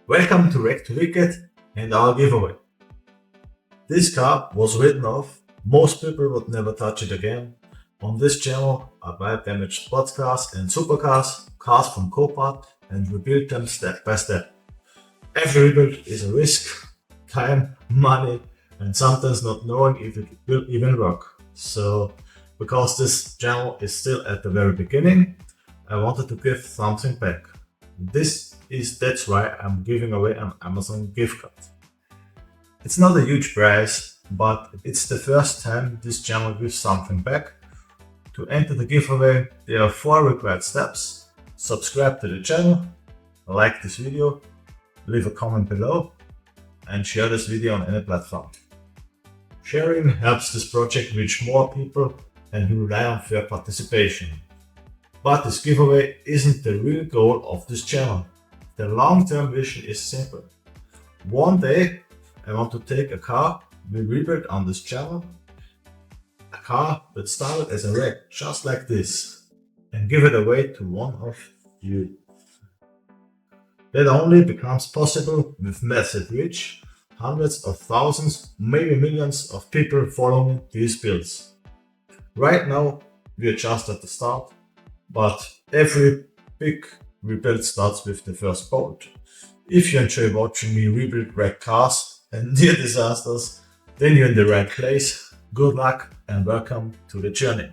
Welcome to Wreck to Wicked and our giveaway. This car was written off, most people would never touch it again. On this channel I buy damaged sports cars and supercars, cars from Copart, and rebuild them step by step. Every rebuild is a risk, time, money, and sometimes not knowing if it will even work. So, because this channel is still at the very beginning, I wanted to give something back. That's why I'm giving away an Amazon gift card. It's not a huge prize, but it's the first time this channel gives something back. To enter the giveaway, there are 4 required steps. Subscribe to the channel, like this video, leave a comment below, and share this video on any platform. Sharing helps this project reach more people and we rely on fair participation. But this giveaway isn't the real goal of this channel. The long-term vision is simple. One day I want to take a car we rebuilt on this channel, a car that started as a wreck just like this, and give it away to one of you. That only becomes possible with massive reach, hundreds of thousands, maybe millions of people following these builds. Right now we are just at the start, but every big rebuild starts with the first bolt. If you enjoy watching me rebuild wrecked cars and near disasters, then you're in the right place. Good luck and welcome to the journey.